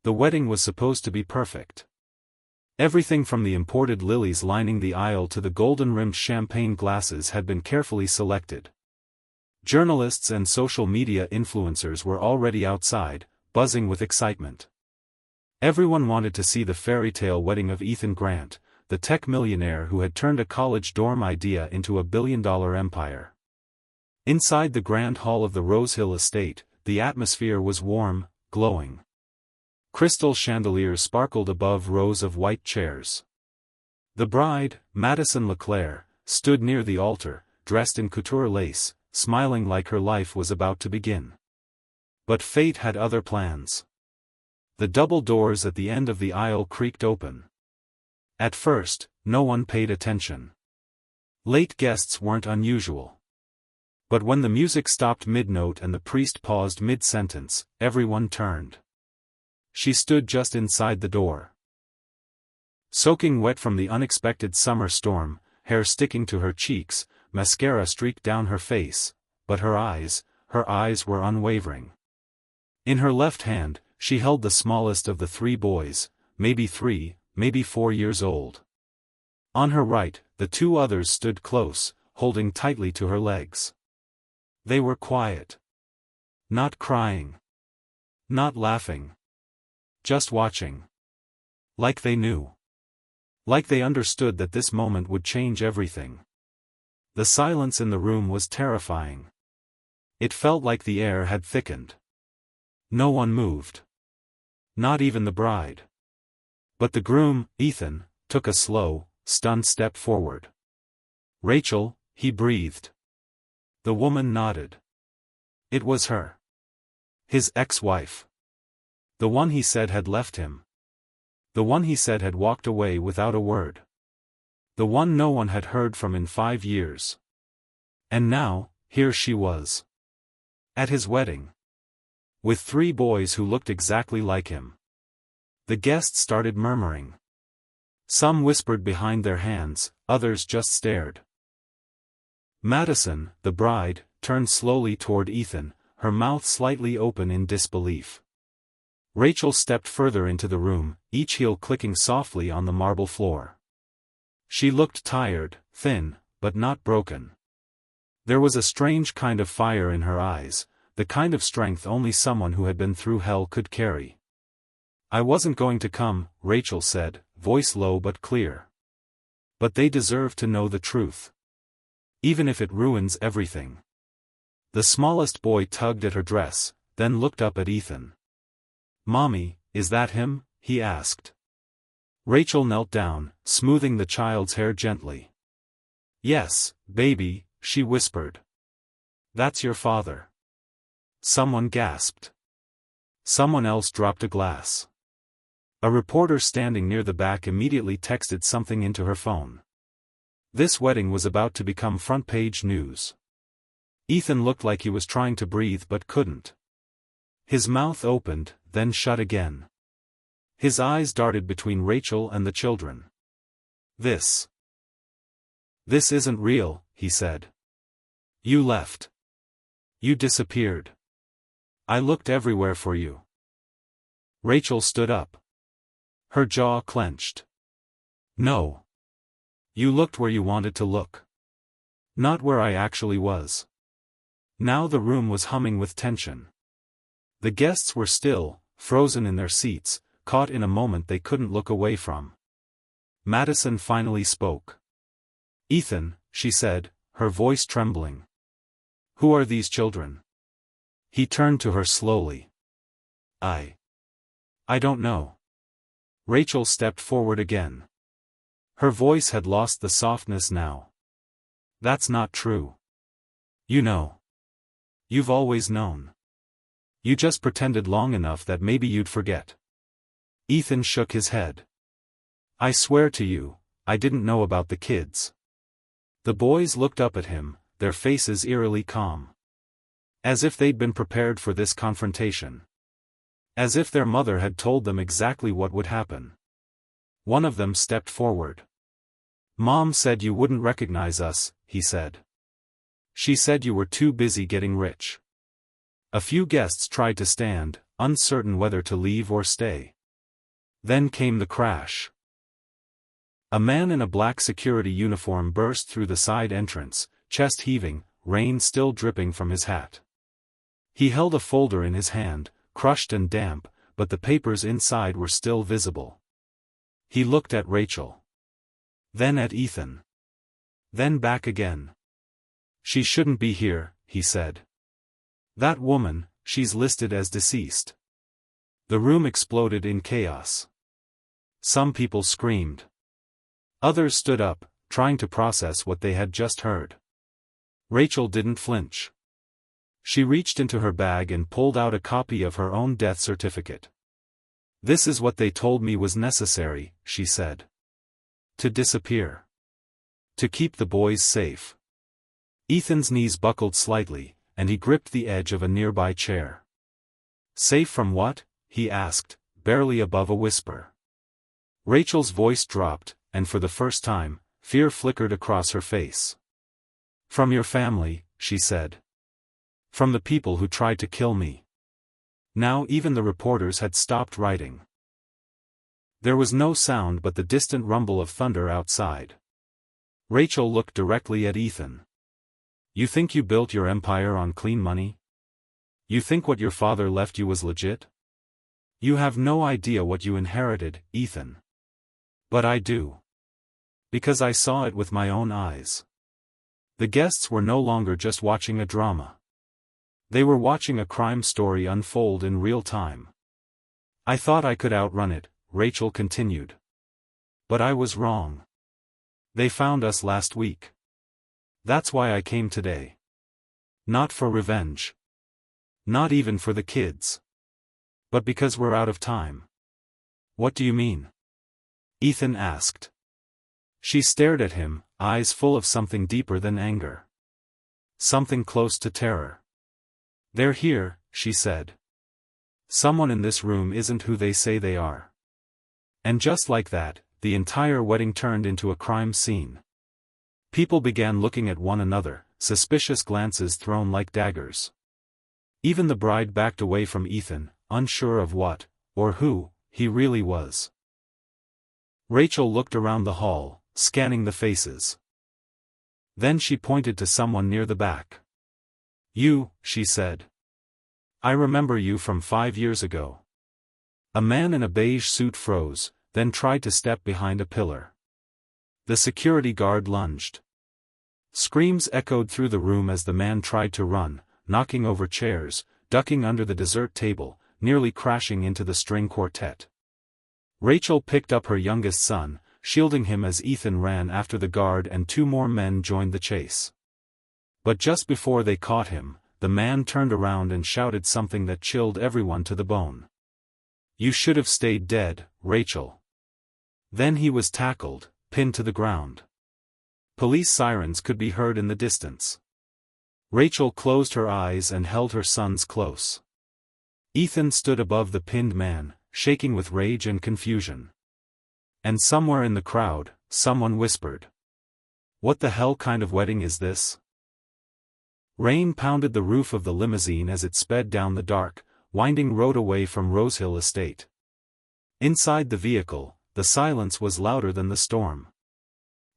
The wedding was supposed to be perfect. Everything from the imported lilies lining the aisle to the golden-rimmed champagne glasses had been carefully selected. Journalists and social media influencers were already outside, buzzing with excitement. Everyone wanted to see the fairytale wedding of Ethan Grant, the tech millionaire who had turned a college dorm idea into a billion-dollar empire. Inside the grand hall of the Rose Hill estate, the atmosphere was warm, glowing. Crystal chandeliers sparkled above rows of white chairs. The bride, Madison LeClaire, stood near the altar, dressed in couture lace, smiling like her life was about to begin. But fate had other plans. The double doors at the end of the aisle creaked open. At first, no one paid attention. Late guests weren't unusual. But when the music stopped mid-note and the priest paused mid-sentence, everyone turned. She stood just inside the door. Soaking wet from the unexpected summer storm, hair sticking to her cheeks, mascara streaked down her face, but her eyes were unwavering. In her left hand, she held the smallest of the three boys, maybe 3, maybe 4 years old. On her right, the two others stood close, holding tightly to her legs. They were quiet. Not crying. Not laughing. Just watching. Like they knew. Like they understood that this moment would change everything. The silence in the room was terrifying. It felt like the air had thickened. No one moved. Not even the bride. But the groom, Ethan, took a slow, stunned step forward. "Rachel," he breathed. The woman nodded. It was her. His ex-wife. The one he said had left him. The one he said had walked away without a word. The one no one had heard from in 5 years. And now, here she was. At his wedding. With 3 boys who looked exactly like him. The guests started murmuring. Some whispered behind their hands, others just stared. Madison, the bride, turned slowly toward Ethan, her mouth slightly open in disbelief. Rachel stepped further into the room, each heel clicking softly on the marble floor. She looked tired, thin, but not broken. There was a strange kind of fire in her eyes, the kind of strength only someone who had been through hell could carry. "I wasn't going to come," Rachel said, voice low but clear. "But they deserve to know the truth. Even if it ruins everything." The smallest boy tugged at her dress, then looked up at Ethan. "Mommy, is that him?" he asked. Rachel knelt down, smoothing the child's hair gently. "Yes, baby," she whispered. "That's your father." Someone gasped. Someone else dropped a glass. A reporter standing near the back immediately texted something into her phone. This wedding was about to become front-page news. Ethan looked like he was trying to breathe but couldn't. His mouth opened, then shut again. His eyes darted between Rachel and the children. This isn't real," he said. "You left. You disappeared. I looked everywhere for you." Rachel stood up. Her jaw clenched. "No. You looked where you wanted to look. Not where I actually was." Now the room was humming with tension. The guests were still, frozen in their seats, caught in a moment they couldn't look away from. Madison finally spoke. "Ethan," she said, her voice trembling. "Who are these children?" He turned to her slowly. I don't know." Rachel stepped forward again. Her voice had lost the softness now. "That's not true. You know. You've always known. You just pretended long enough that maybe you'd forget." Ethan shook his head. "I swear to you, I didn't know about the kids." The boys looked up at him, their faces eerily calm. As if they'd been prepared for this confrontation. As if their mother had told them exactly what would happen. One of them stepped forward. "Mom said you wouldn't recognize us," he said. "She said you were too busy getting rich." A few guests tried to stand, uncertain whether to leave or stay. Then came the crash. A man in a black security uniform burst through the side entrance, chest heaving, rain still dripping from his hat. He held a folder in his hand, crushed and damp, but the papers inside were still visible. He looked at Rachel. Then at Ethan. Then back again. "She shouldn't be here," he said. "That woman, she's listed as deceased." The room exploded in chaos. Some people screamed. Others stood up, trying to process what they had just heard. Rachel didn't flinch. She reached into her bag and pulled out a copy of her own death certificate. "This is what they told me was necessary," she said. "To disappear. To keep the boys safe." Ethan's knees buckled slightly, and he gripped the edge of a nearby chair. "Safe from what?" he asked, barely above a whisper. Rachel's voice dropped, and for the first time, fear flickered across her face. "From your family," she said. "From the people who tried to kill me." Now even the reporters had stopped writing. There was no sound but the distant rumble of thunder outside. Rachel looked directly at Ethan. "You think you built your empire on clean money? You think what your father left you was legit? You have no idea what you inherited, Ethan. But I do. Because I saw it with my own eyes." The guests were no longer just watching a drama. They were watching a crime story unfold in real time. "I thought I could outrun it," Rachel continued. "But I was wrong. They found us last week. That's why I came today. Not for revenge. Not even for the kids. But because we're out of time." "What do you mean?" Ethan asked. She stared at him, eyes full of something deeper than anger. Something close to terror. "They're here," she said. "Someone in this room isn't who they say they are." And just like that, the entire wedding turned into a crime scene. People began looking at one another, suspicious glances thrown like daggers. Even the bride backed away from Ethan, unsure of what, or who, he really was. Rachel looked around the hall, scanning the faces. Then she pointed to someone near the back. "You," she said. "I remember you from 5 years ago." A man in a beige suit froze, then tried to step behind a pillar. The security guard lunged. Screams echoed through the room as the man tried to run, knocking over chairs, ducking under the dessert table, nearly crashing into the string quartet. Rachel picked up her youngest son, shielding him as Ethan ran after the guard and 2 more men joined the chase. But just before they caught him, the man turned around and shouted something that chilled everyone to the bone. "You should have stayed dead, Rachel." Then he was tackled, pinned to the ground. Police sirens could be heard in the distance. Rachel closed her eyes and held her sons close. Ethan stood above the pinned man, shaking with rage and confusion. And somewhere in the crowd, someone whispered, "What the hell kind of wedding is this?" Rain pounded the roof of the limousine as it sped down the dark, winding road away from Rosehill Estate. Inside the vehicle, the silence was louder than the storm.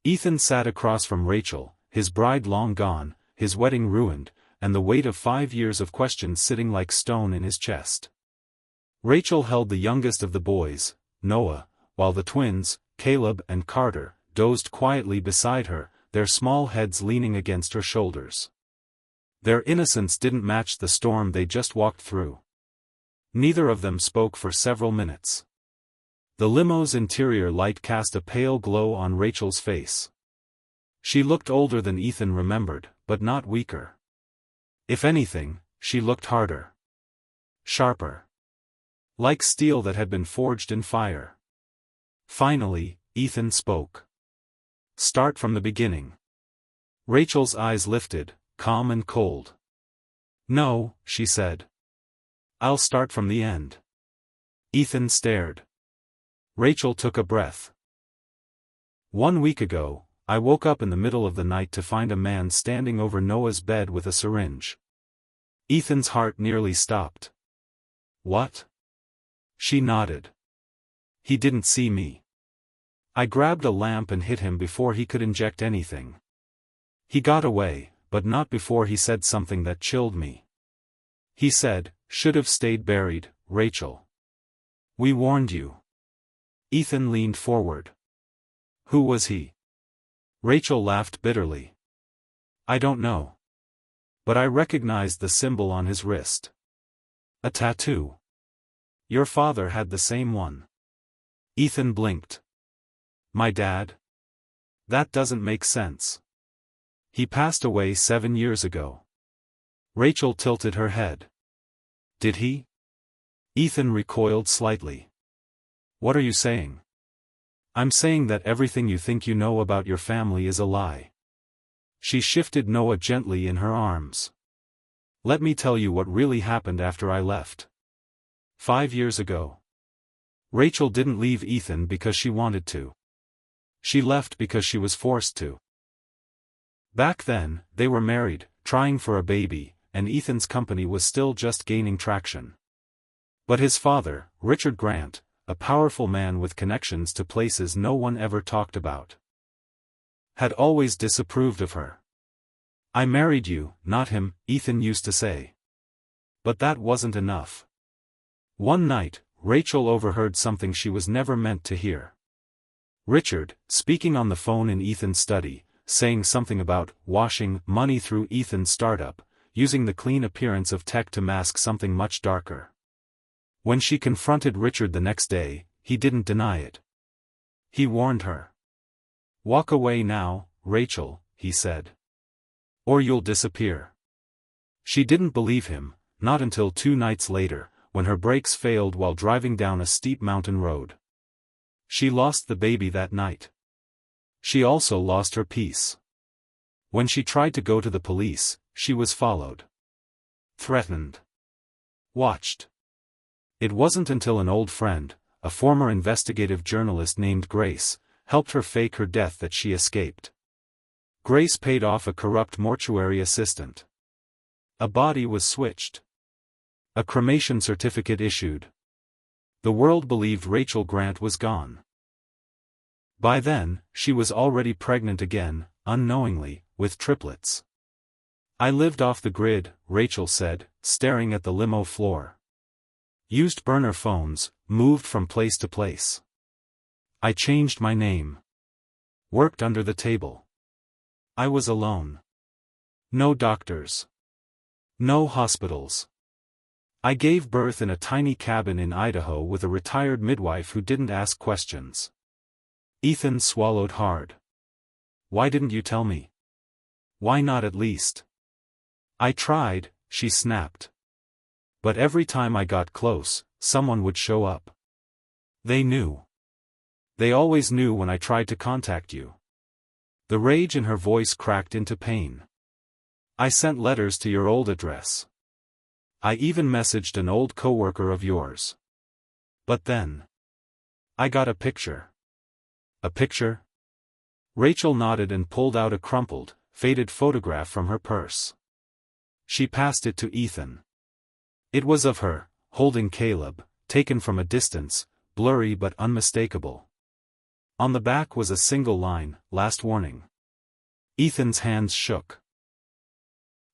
Ethan sat across from Rachel, his bride long gone, his wedding ruined, and the weight of 5 years of questions sitting like stone in his chest. Rachel held the youngest of the boys, Noah, while the twins, Caleb and Carter, dozed quietly beside her, their small heads leaning against her shoulders. Their innocence didn't match the storm they just walked through. Neither of them spoke for several minutes. The limo's interior light cast a pale glow on Rachel's face. She looked older than Ethan remembered, but not weaker. If anything, she looked harder. Sharper. Like steel that had been forged in fire. Finally, Ethan spoke. "Start from the beginning." Rachel's eyes lifted, calm and cold. "No," she said. "I'll start from the end." Ethan stared. Rachel took a breath. "1 week ago, I woke up in the middle of the night to find a man standing over Noah's bed with a syringe." Ethan's heart nearly stopped. "What?" She nodded. He didn't see me. I grabbed a lamp and hit him before he could inject anything. He got away, but not before he said something that chilled me. He said, "Should have stayed buried, Rachel. We warned you." Ethan leaned forward. "Who was he?" Rachel laughed bitterly. "I don't know. But I recognized the symbol on his wrist. A tattoo. Your father had the same one." Ethan blinked. "My dad? That doesn't make sense. He passed away 7 years ago." Rachel tilted her head. "Did he?" Ethan recoiled slightly. "What are you saying?" "I'm saying that everything you think you know about your family is a lie." She shifted Noah gently in her arms. "Let me tell you what really happened after I left. 5 years ago. Rachel didn't leave Ethan because she wanted to. She left because she was forced to. Back then, they were married, trying for a baby, and Ethan's company was still just gaining traction. But his father, Richard Grant, a powerful man with connections to places no one ever talked about, had always disapproved of her. "I married you, not him," Ethan used to say. But that wasn't enough. One night, Rachel overheard something she was never meant to hear. Richard, speaking on the phone in Ethan's study, saying something about washing money through Ethan's startup, using the clean appearance of tech to mask something much darker. When she confronted Richard the next day, he didn't deny it. He warned her. "Walk away now, Rachel," he said. "Or you'll disappear." She didn't believe him, not until 2 nights later, when her brakes failed while driving down a steep mountain road. She lost the baby that night. She also lost her peace. When she tried to go to the police, she was followed. Threatened. Watched. It wasn't until an old friend, a former investigative journalist named Grace, helped her fake her death that she escaped. Grace paid off a corrupt mortuary assistant. A body was switched. A cremation certificate issued. The world believed Rachel Grant was gone. By then, she was already pregnant again, unknowingly, with triplets. "I lived off the grid," Rachel said, staring at the limo floor. "Used burner phones, moved from place to place. I changed my name. Worked under the table. I was alone. No doctors. No hospitals. I gave birth in a tiny cabin in Idaho with a retired midwife who didn't ask questions." Ethan swallowed hard. "Why didn't you tell me? Why not at least?" "I tried," she snapped. "But every time I got close, someone would show up. They knew. They always knew when I tried to contact you." The rage in her voice cracked into pain. "I sent letters to your old address. I even messaged an old coworker of yours. But then I got a picture." "A picture?" Rachel nodded and pulled out a crumpled, faded photograph from her purse. She passed it to Ethan. It was of her, holding Caleb, taken from a distance, blurry but unmistakable. On the back was a single line, "Last warning." Ethan's hands shook.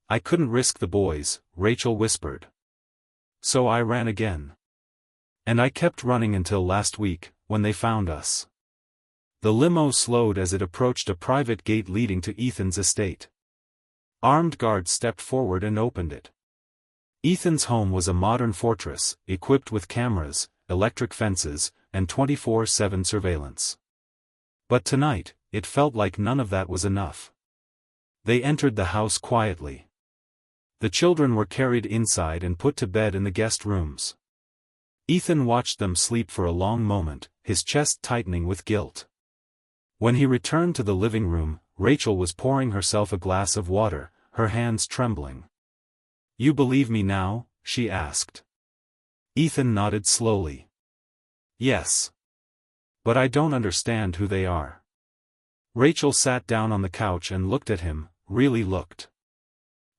"I couldn't risk the boys," Rachel whispered. "So I ran again. And I kept running until last week, when they found us." The limo slowed as it approached a private gate leading to Ethan's estate. Armed guards stepped forward and opened it. Ethan's home was a modern fortress, equipped with cameras, electric fences, and 24/7 surveillance. But tonight, it felt like none of that was enough. They entered the house quietly. The children were carried inside and put to bed in the guest rooms. Ethan watched them sleep for a long moment, his chest tightening with guilt. When he returned to the living room, Rachel was pouring herself a glass of water, her hands trembling. "You believe me now?" she asked. Ethan nodded slowly. "Yes. But I don't understand who they are." Rachel sat down on the couch and looked at him, really looked.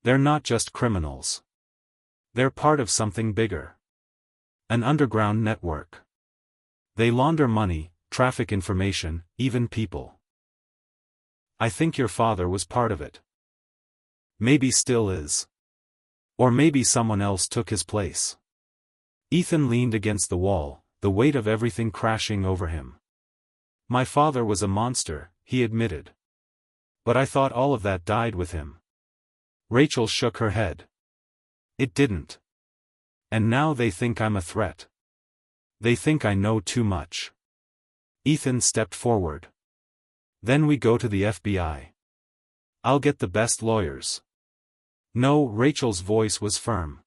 "They're not just criminals. They're part of something bigger. An underground network. They launder money, traffic information, even people. I think your father was part of it. Maybe still is. Or maybe someone else took his place. Ethan leaned against the wall, the weight of everything crashing over him. My father was a monster, he admitted. But I thought all of that died with him. Rachel shook her head. It didn't. And now they think I'm a threat. They think I know too much. Ethan stepped forward. Then we go to the FBI. I'll get the best lawyers. No, Rachel's voice was firm.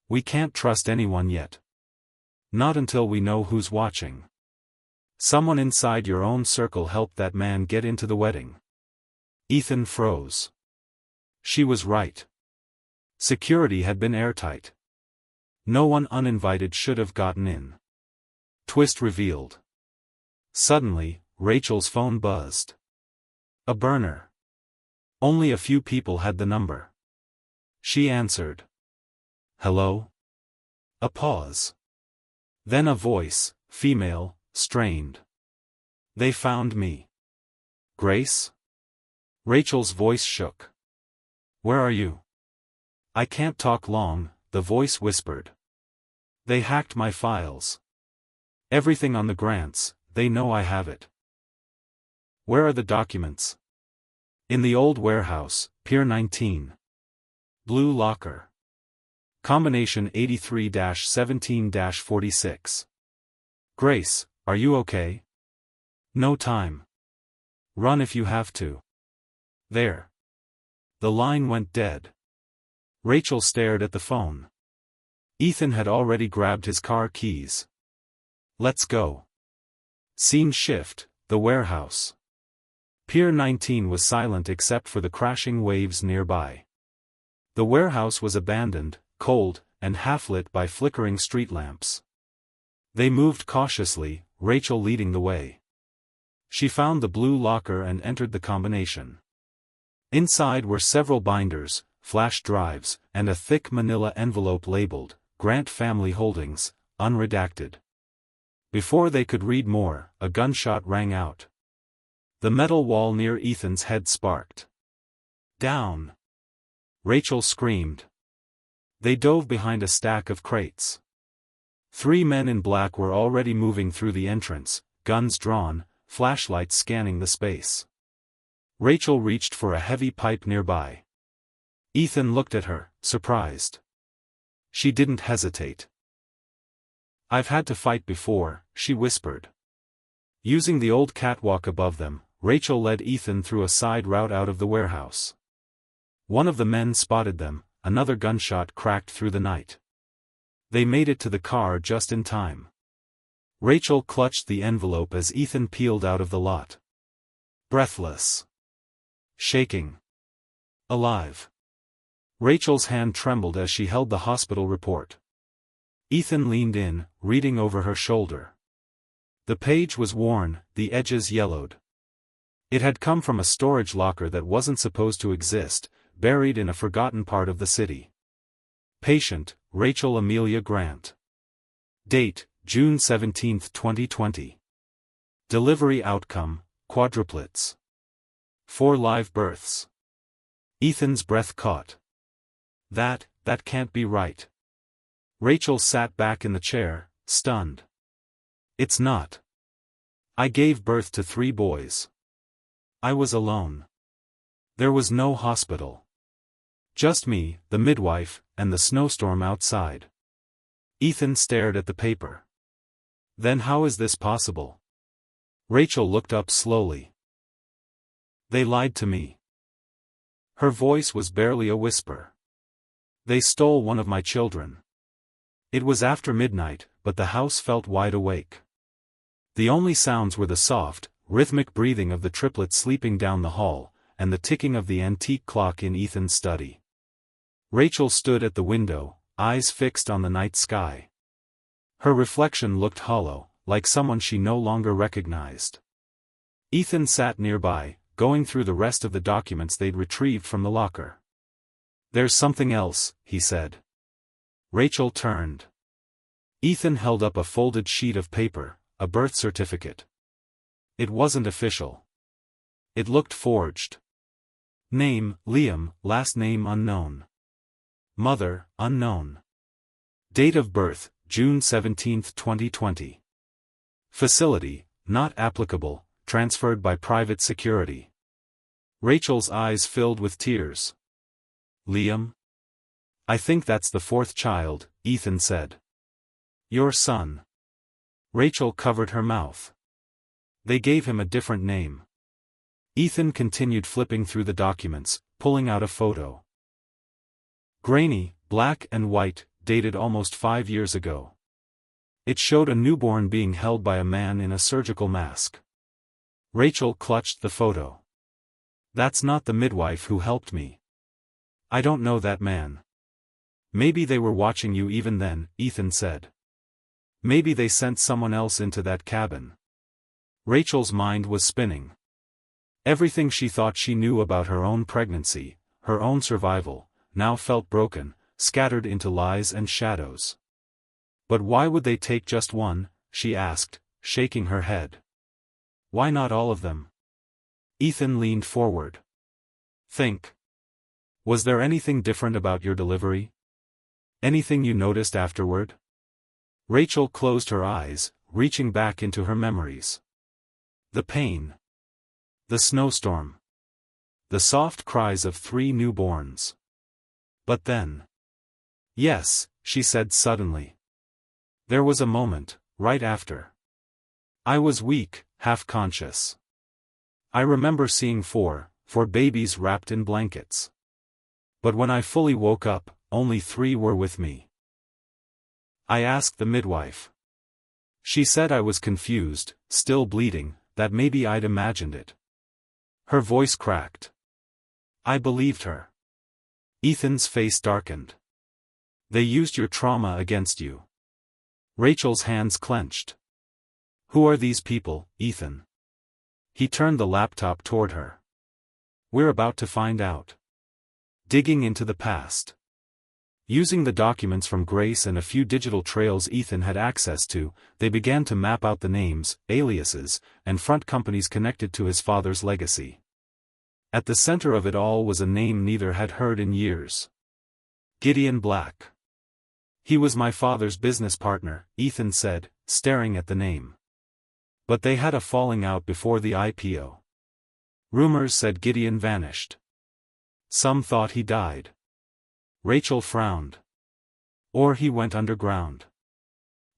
We can't trust anyone yet. Not until we know who's watching. Someone inside your own circle helped that man get into the wedding. Ethan froze. She was right. Security had been airtight. No one uninvited should have gotten in. Twist revealed. Suddenly, Rachel's phone buzzed. A burner. Only a few people had the number. She answered. Hello? A pause. Then a voice, female, strained. They found me. Grace? Rachel's voice shook. Where are you? I can't talk long, the voice whispered. They hacked my files. Everything on the grants, they know I have it. Where are the documents? In the old warehouse, Pier 19. Blue locker. Combination 83-17-46. Grace, are you okay? No time. Run if you have to. There. The line went dead. Rachel stared at the phone. Ethan had already grabbed his car keys. Let's go. Scene shift, the warehouse. Pier 19 was silent except for the crashing waves nearby. The warehouse was abandoned, cold, and half-lit by flickering street lamps. They moved cautiously, Rachel leading the way. She found the blue locker and entered the combination. Inside were several binders, flash drives, and a thick manila envelope labeled, Grant Family Holdings, unredacted. Before they could read more, a gunshot rang out. The metal wall near Ethan's head sparked. Down! Rachel screamed. They dove behind a stack of crates. 3 men in black were already moving through the entrance, guns drawn, flashlights scanning the space. Rachel reached for a heavy pipe nearby. Ethan looked at her, surprised. She didn't hesitate. I've had to fight before, she whispered. Using the old catwalk above them, Rachel led Ethan through a side route out of the warehouse. One of the men spotted them, another gunshot cracked through the night. They made it to the car just in time. Rachel clutched the envelope as Ethan peeled out of the lot. Breathless. Shaking. Alive. Rachel's hand trembled as she held the hospital report. Ethan leaned in, reading over her shoulder. The page was worn, the edges yellowed. It had come from a storage locker that wasn't supposed to exist, buried in a forgotten part of the city. Patient, Rachel Amelia Grant. Date, June 17, 2020. Delivery outcome, quadruplets. 4 live births. Ethan's breath caught. That can't be right. Rachel sat back in the chair, stunned. It's not. I gave birth to 3 boys. I was alone. There was no hospital. Just me, the midwife, and the snowstorm outside. Ethan stared at the paper. Then how is this possible? Rachel looked up slowly. They lied to me. Her voice was barely a whisper. They stole one of my children. It was after midnight, but the house felt wide awake. The only sounds were the soft, rhythmic breathing of the triplets sleeping down the hall, and the ticking of the antique clock in Ethan's study. Rachel stood at the window, eyes fixed on the night sky. Her reflection looked hollow, like someone she no longer recognized. Ethan sat nearby, going through the rest of the documents they'd retrieved from the locker. There's something else, he said. Rachel turned. Ethan held up a folded sheet of paper, a birth certificate. It wasn't official. It looked forged. Name, Liam, last name unknown. Mother, unknown. Date of birth, June 17, 2020. Facility, not applicable, transferred by private security. Rachel's eyes filled with tears. Liam? I think that's the fourth child, Ethan said. Your son. Rachel covered her mouth. They gave him a different name. Ethan continued flipping through the documents, pulling out a photo. Grainy, black and white, dated almost 5 years ago. It showed a newborn being held by a man in a surgical mask. Rachel clutched the photo. That's not the midwife who helped me. I don't know that man. Maybe they were watching you even then, Ethan said. Maybe they sent someone else into that cabin. Rachel's mind was spinning. Everything she thought she knew about her own pregnancy, her own survival, now felt broken, scattered into lies and shadows. But why would they take just one, she asked, shaking her head. Why not all of them? Ethan leaned forward. Think. Was there anything different about your delivery? Anything you noticed afterward? Rachel closed her eyes, reaching back into her memories. The pain. The snowstorm. The soft cries of 3 newborns. But then. Yes, she said suddenly. There was a moment, right after. I was weak, half-conscious. I remember seeing four babies wrapped in blankets. But when I fully woke up, only 3 were with me. I asked the midwife. She said I was confused, still bleeding, that maybe I'd imagined it. Her voice cracked. I believed her. Ethan's face darkened. They used your trauma against you. Rachel's hands clenched. Who are these people, Ethan? He turned the laptop toward her. We're about to find out. Digging into the past. Using the documents from Grace and a few digital trails Ethan had access to, they began to map out the names, aliases, and front companies connected to his father's legacy. At the center of it all was a name neither had heard in years. Gideon Black. He was my father's business partner, Ethan said, staring at the name. But they had a falling out before the IPO. Rumors said Gideon vanished. Some thought he died. Rachel frowned. Or he went underground.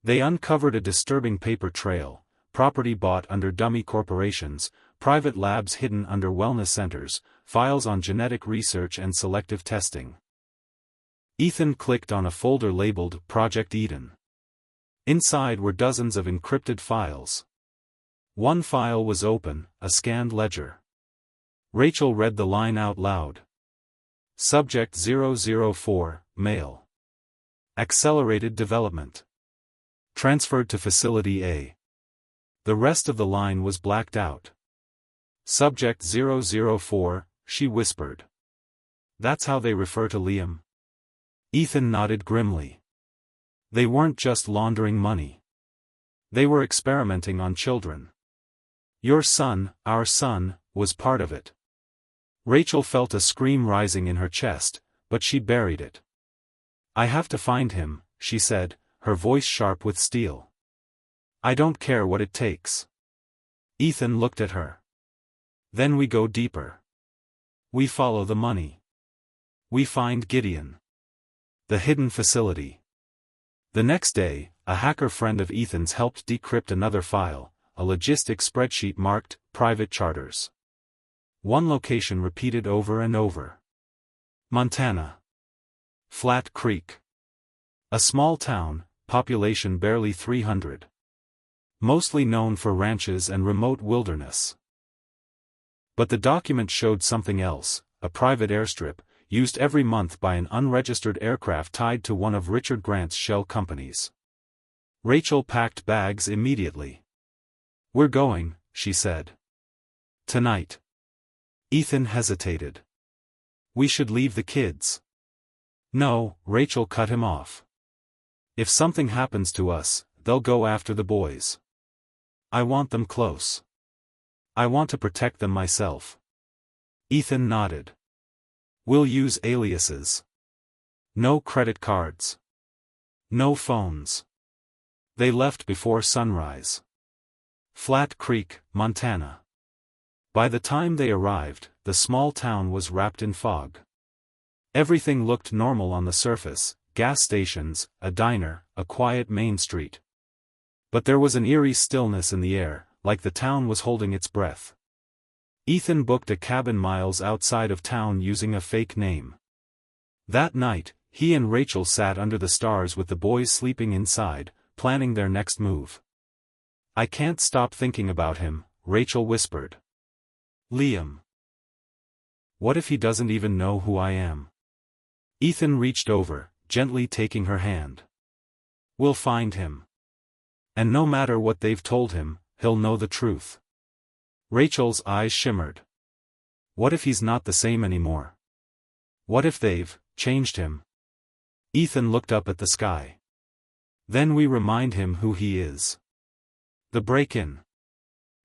They uncovered a disturbing paper trail, property bought under dummy corporations, private labs hidden under wellness centers, files on genetic research and selective testing. Ethan clicked on a folder labeled Project Eden. Inside were dozens of encrypted files. One file was open, a scanned ledger. Rachel read the line out loud. Subject 004, male. Accelerated development. Transferred to Facility A. The rest of the line was blacked out. Subject 004, she whispered. That's how they refer to Liam? Ethan nodded grimly. They weren't just laundering money. They were experimenting on children. Your son, our son, was part of it. Rachel felt a scream rising in her chest, but she buried it. I have to find him, she said, her voice sharp with steel. I don't care what it takes. Ethan looked at her. Then we go deeper. We follow the money. We find Gideon. The hidden facility. The next day, a hacker friend of Ethan's helped decrypt another file, a logistics spreadsheet marked, Private Charters. One location repeated over and over. Montana. Flat Creek. A small town, population barely 300. Mostly known for ranches and remote wilderness. But the document showed something else, a private airstrip, used every month by an unregistered aircraft tied to one of Richard Grant's shell companies. Rachel packed bags immediately. We're going, she said. Tonight. Ethan hesitated. We should leave the kids. No, Rachel cut him off. If something happens to us, they'll go after the boys. I want them close. I want to protect them myself. Ethan nodded. We'll use aliases. No credit cards. No phones. They left before sunrise. Flat Creek, Montana. By the time they arrived, the small town was wrapped in fog. Everything looked normal on the surface: gas stations, a diner, a quiet main street. But there was an eerie stillness in the air, like the town was holding its breath. Ethan booked a cabin miles outside of town using a fake name. That night, he and Rachel sat under the stars with the boys sleeping inside, planning their next move. I can't stop thinking about him, Rachel whispered. Liam. What if he doesn't even know who I am? Ethan reached over, gently taking her hand. We'll find him. And no matter what they've told him, he'll know the truth. Rachel's eyes shimmered. What if he's not the same anymore? What if they've changed him? Ethan looked up at the sky. Then we remind him who he is. The break-in.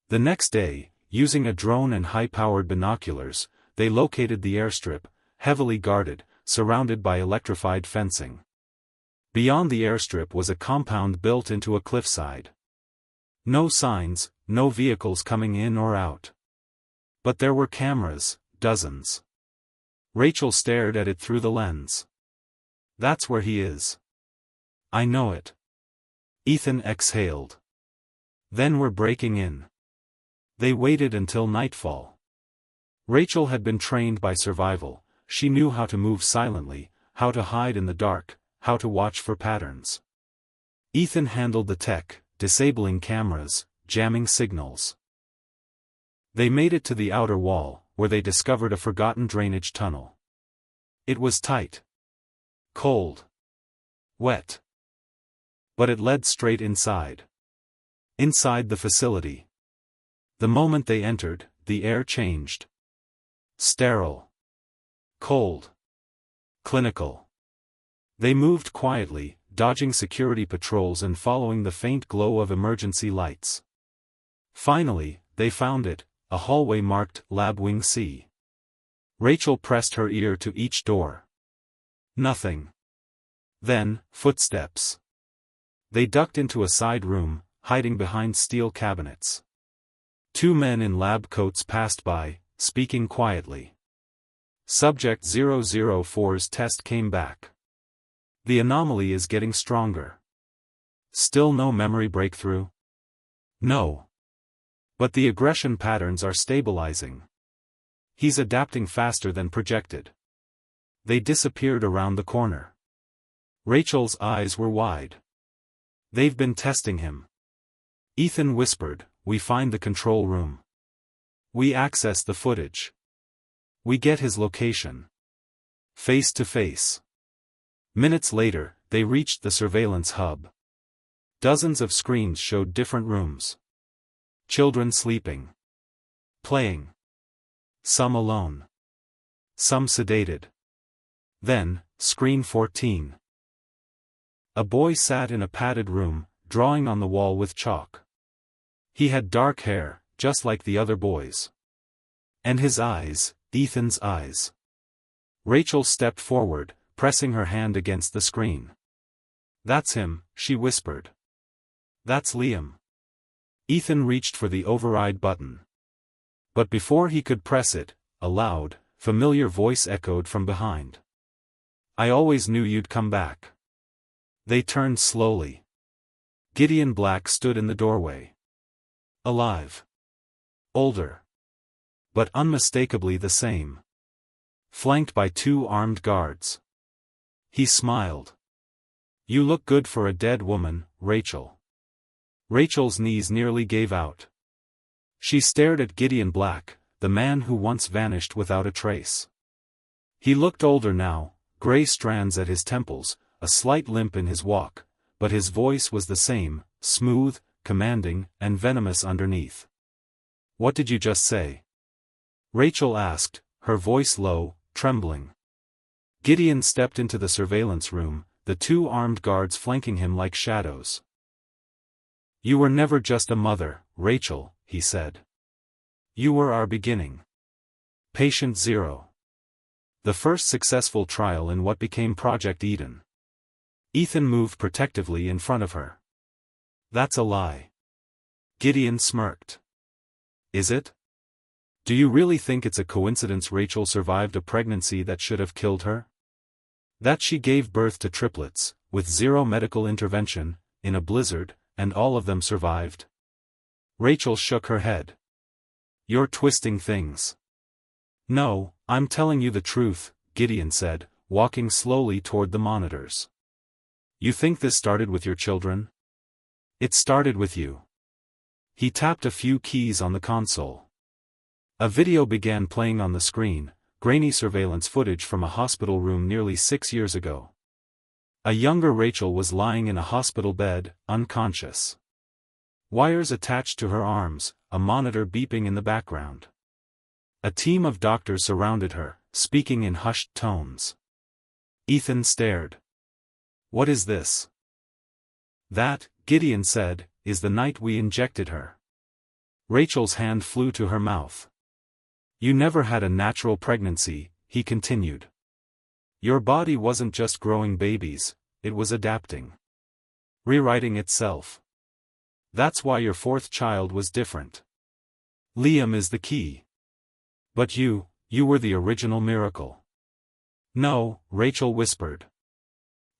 The next day, using a drone and high-powered binoculars, they located the airstrip, heavily guarded, surrounded by electrified fencing. Beyond the airstrip was a compound built into a cliffside. No signs, no vehicles coming in or out. But there were cameras, dozens. Rachel stared at it through the lens. That's where he is. I know it. Ethan exhaled. Then we're breaking in. They waited until nightfall. Rachel had been trained by survival. She knew how to move silently, how to hide in the dark, how to watch for patterns. Ethan handled the tech, disabling cameras, jamming signals. They made it to the outer wall, where they discovered a forgotten drainage tunnel. It was tight. Cold. Wet. But it led straight inside. Inside the facility. The moment they entered, the air changed. Sterile. Cold. Clinical. They moved quietly, dodging security patrols and following the faint glow of emergency lights. Finally, they found it, a hallway marked Lab Wing C. Rachel pressed her ear to each door. Nothing. Then, footsteps. They ducked into a side room, hiding behind steel cabinets. Two men in lab coats passed by, speaking quietly. Subject 004's test came back. The anomaly is getting stronger. Still no memory breakthrough? No. But the aggression patterns are stabilizing. He's adapting faster than projected. They disappeared around the corner. Rachel's eyes were wide. They've been testing him. Ethan whispered, we find the control room. We access the footage. We get his location. Face to face. Minutes later, they reached the surveillance hub. Dozens of screens showed different rooms. Children sleeping. Playing. Some alone. Some sedated. Then, screen 14. A boy sat in a padded room, drawing on the wall with chalk. He had dark hair, just like the other boys. And his eyes, Ethan's eyes. Rachel stepped forward, pressing her hand against the screen. That's him, she whispered. That's Liam. Ethan reached for the override button. But before he could press it, a loud, familiar voice echoed from behind. I always knew you'd come back. They turned slowly. Gideon Black stood in the doorway. Alive. Older. But unmistakably the same. Flanked by two armed guards. He smiled. You look good for a dead woman, Rachel. Rachel's knees nearly gave out. She stared at Gideon Black, the man who once vanished without a trace. He looked older now, gray strands at his temples, a slight limp in his walk, but his voice was the same, smooth, commanding, and venomous underneath. What did you just say? Rachel asked, her voice low, trembling. Gideon stepped into the surveillance room, the two armed guards flanking him like shadows. You were never just a mother, Rachel, he said. You were our beginning. Patient zero. The first successful trial in what became Project Eden. Ethan moved protectively in front of her. That's a lie. Gideon smirked. Is it? Do you really think it's a coincidence Rachel survived a pregnancy that should have killed her? That she gave birth to triplets, with zero medical intervention, in a blizzard, and all of them survived? Rachel shook her head. You're twisting things. No, I'm telling you the truth, Gideon said, walking slowly toward the monitors. You think this started with your children? It started with you. He tapped a few keys on the console. A video began playing on the screen, grainy surveillance footage from a hospital room nearly 6 years ago. A younger Rachel was lying in a hospital bed, unconscious. Wires attached to her arms, a monitor beeping in the background. A team of doctors surrounded her, speaking in hushed tones. Ethan stared. What is this? That, Gideon said, is the night we injected her. Rachel's hand flew to her mouth. You never had a natural pregnancy, he continued. Your body wasn't just growing babies, it was adapting. Rewriting itself. That's why your fourth child was different. Liam is the key. But you were the original miracle. No, Rachel whispered.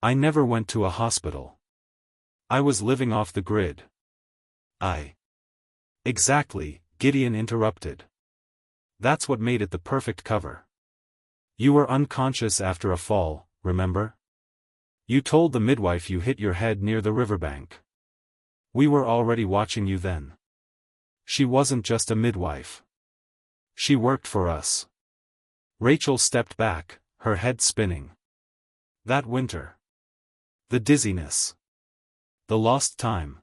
I never went to a hospital. I was living off the grid. Exactly, Gideon interrupted. That's what made it the perfect cover. You were unconscious after a fall, remember? You told the midwife you hit your head near the riverbank. We were already watching you then. She wasn't just a midwife. She worked for us. Rachel stepped back, her head spinning. That winter. The dizziness. The lost time.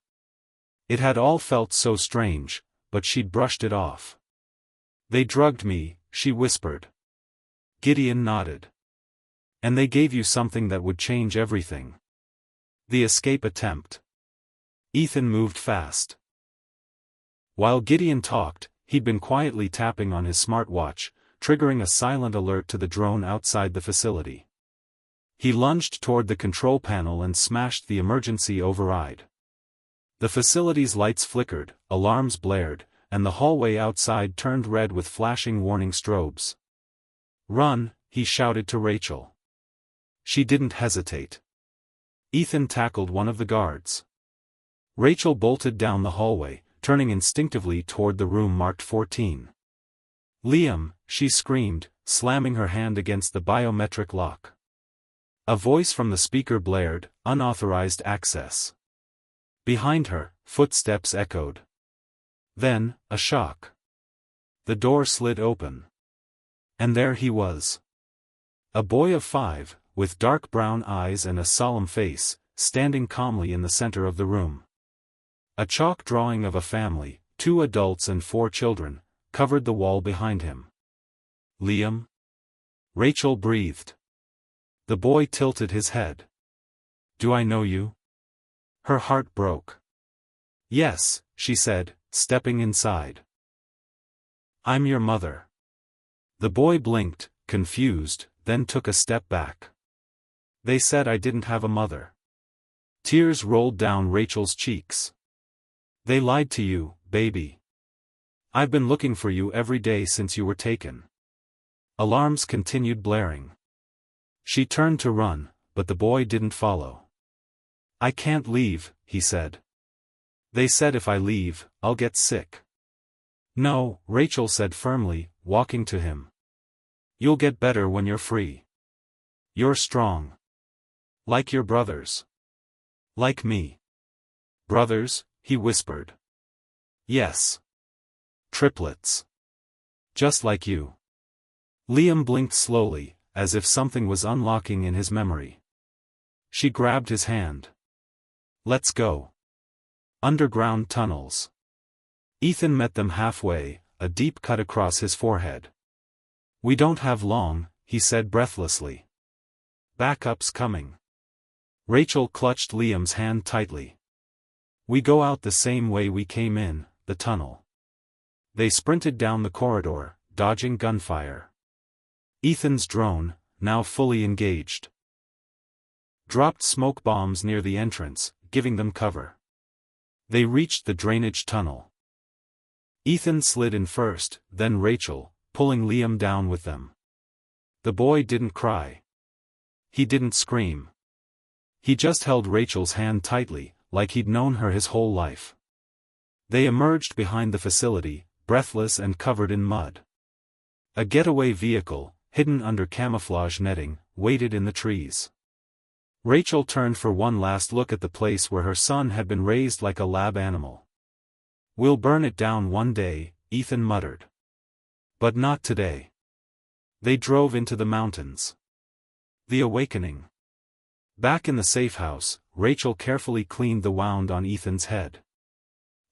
It had all felt so strange, but she'd brushed it off. They drugged me, she whispered. Gideon nodded. And they gave you something that would change everything. The escape attempt. Ethan moved fast. While Gideon talked, he'd been quietly tapping on his smartwatch, triggering a silent alert to the drone outside the facility. He lunged toward the control panel and smashed the emergency override. The facility's lights flickered, alarms blared, and the hallway outside turned red with flashing warning strobes. Run, he shouted to Rachel. She didn't hesitate. Ethan tackled one of the guards. Rachel bolted down the hallway, turning instinctively toward the room marked 14. Liam, she screamed, slamming her hand against the biometric lock. A voice from the speaker blared, unauthorized access. Behind her, footsteps echoed. Then, a shock. The door slid open. And there he was. A boy of 5, with dark brown eyes and a solemn face, standing calmly in the center of the room. A chalk drawing of a family, 2 adults and 4 children, covered the wall behind him. Liam? Rachel breathed. The boy tilted his head. Do I know you? Her heart broke. Yes, she said, stepping inside. I'm your mother. The boy blinked, confused, then took a step back. They said I didn't have a mother. Tears rolled down Rachel's cheeks. They lied to you, baby. I've been looking for you every day since you were taken. Alarms continued blaring. She turned to run, but the boy didn't follow. I can't leave, he said. They said if I leave, I'll get sick. No, Rachel said firmly, walking to him. You'll get better when you're free. You're strong. Like your brothers. Like me. Brothers, he whispered. Yes. Triplets. Just like you. Liam blinked slowly, as if something was unlocking in his memory. She grabbed his hand. Let's go. Underground tunnels. Ethan met them halfway, a deep cut across his forehead. We don't have long, he said breathlessly. Backup's coming. Rachel clutched Liam's hand tightly. We go out the same way we came in, the tunnel. They sprinted down the corridor, dodging gunfire. Ethan's drone, now fully engaged, dropped smoke bombs near the entrance, giving them cover. They reached the drainage tunnel. Ethan slid in first, then Rachel, pulling Liam down with them. The boy didn't cry. He didn't scream. He just held Rachel's hand tightly, like he'd known her his whole life. They emerged behind the facility, breathless and covered in mud. A getaway vehicle, hidden under camouflage netting, waited in the trees. Rachel turned for one last look at the place where her son had been raised like a lab animal. "We'll burn it down one day," Ethan muttered. "But not today." They drove into the mountains. The awakening. Back in the safe house, Rachel carefully cleaned the wound on Ethan's head.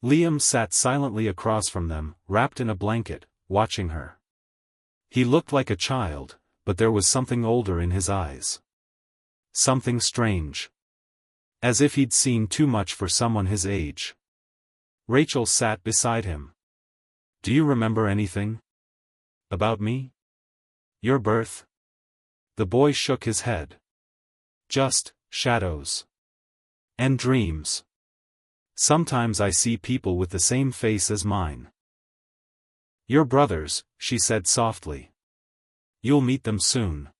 Liam sat silently across from them, wrapped in a blanket, watching her. He looked like a child, but there was something older in his eyes. Something strange. As if he'd seen too much for someone his age. Rachel sat beside him. "Do you remember anything? About me? Your birth?" The boy shook his head. "Just shadows. And dreams. Sometimes I see people with the same face as mine." "Your brothers," she said softly. "You'll meet them soon."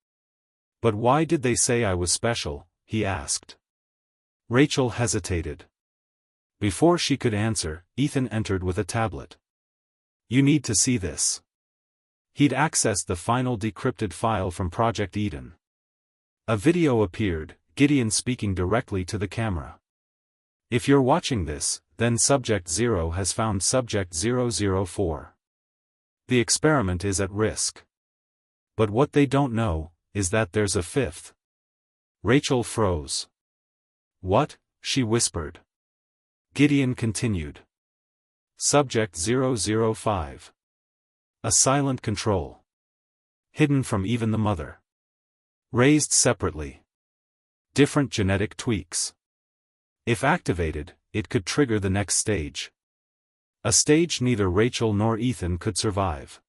"But why did they say I was special?" he asked. Rachel hesitated. Before she could answer, Ethan entered with a tablet. "You need to see this." He'd accessed the final decrypted file from Project Eden. A video appeared, Gideon speaking directly to the camera. "If you're watching this, then Subject 0 has found Subject 004. The experiment is at risk. But what they don't know is that there's a fifth." Rachel froze. "What?" she whispered. Gideon continued. "Subject 005. A silent control. Hidden from even the mother. Raised separately. Different genetic tweaks. If activated, it could trigger the next stage. A stage neither Rachel nor Ethan could survive."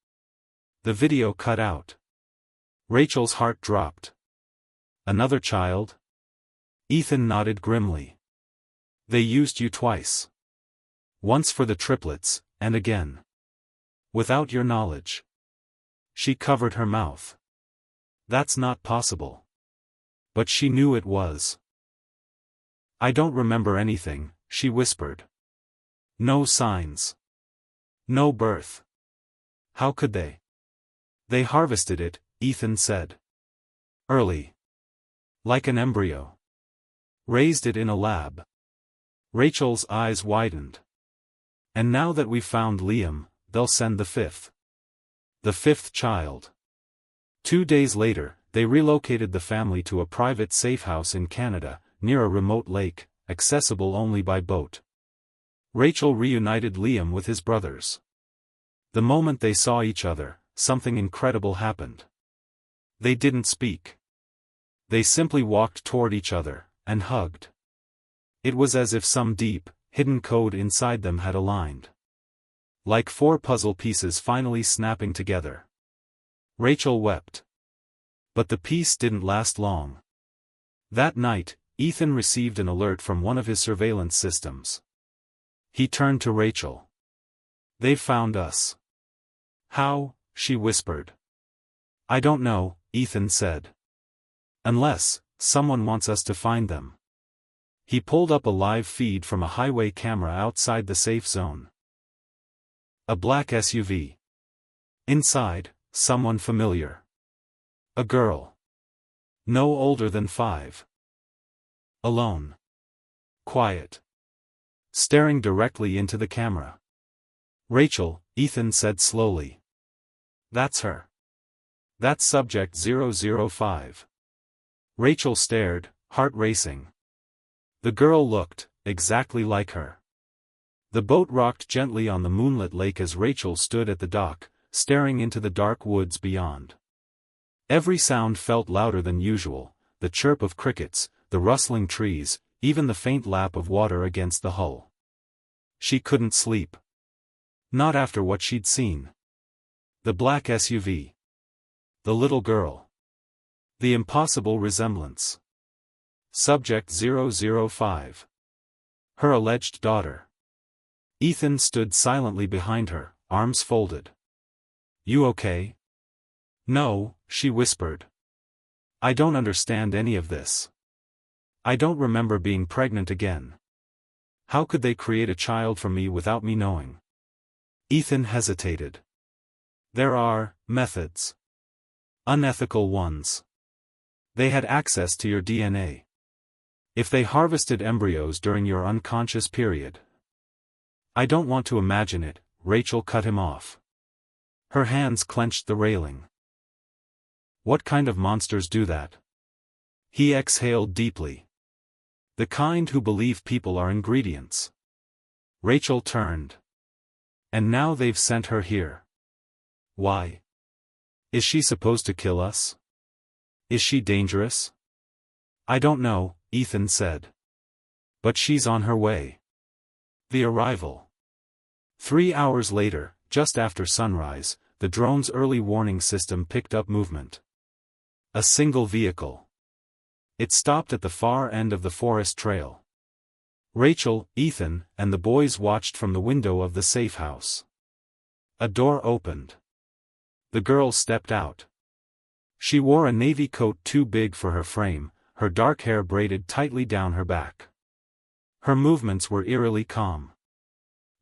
The video cut out. Rachel's heart dropped. "Another child?" Ethan nodded grimly. "They used you twice. Once for the triplets, and again. Without your knowledge." She covered her mouth. "That's not possible." But she knew it was. "I don't remember anything," she whispered. "No signs. No birth. How could they?" "They harvested it," Ethan said. "Early. Like an embryo. Raised it in a lab." Rachel's eyes widened. "And now that we've found Liam, they'll send the fifth. The fifth child." 2 days later, they relocated the family to a private safe house in Canada, near a remote lake, accessible only by boat. Rachel reunited Liam with his brothers. The moment they saw each other, something incredible happened. They didn't speak. They simply walked toward each other, and hugged. It was as if some deep, hidden code inside them had aligned. Like 4 puzzle pieces finally snapping together. Rachel wept. But the peace didn't last long. That night, Ethan received an alert from one of his surveillance systems. He turned to Rachel. "They've found us." "How?" she whispered. "I don't know," Ethan said. "Unless someone wants us to find them." He pulled up a live feed from a highway camera outside the safe zone. A black SUV. Inside, someone familiar. A girl. No older than 5. Alone. Quiet. Staring directly into the camera. "Rachel," Ethan said slowly. "That's her. That's Subject 005. Rachel stared, heart racing. The girl looked exactly like her. The boat rocked gently on the moonlit lake as Rachel stood at the dock, staring into the dark woods beyond. Every sound felt louder than usual, the chirp of crickets, the rustling trees, even the faint lap of water against the hull. She couldn't sleep. Not after what she'd seen. The black SUV. The little girl. The impossible resemblance. Subject 005. Her alleged daughter. Ethan stood silently behind her, arms folded. "You okay?" "No," she whispered. "I don't understand any of this. I don't remember being pregnant again. How could they create a child for me without me knowing?" Ethan hesitated. "There are methods. Unethical ones. They had access to your DNA. If they harvested embryos during your unconscious period." "I don't want to imagine it," Rachel cut him off. Her hands clenched the railing. "What kind of monsters do that?" He exhaled deeply. "The kind who believe people are ingredients." Rachel turned. "And now they've sent her here. Why? Is she supposed to kill us? Is she dangerous?" "I don't know," Ethan said. "But she's on her way." The arrival. 3 hours later, just after sunrise, the drone's early warning system picked up movement. A single vehicle. It stopped at the far end of the forest trail. Rachel, Ethan, and the boys watched from the window of the safe house. A door opened. The girl stepped out. She wore a navy coat too big for her frame, her dark hair braided tightly down her back. Her movements were eerily calm.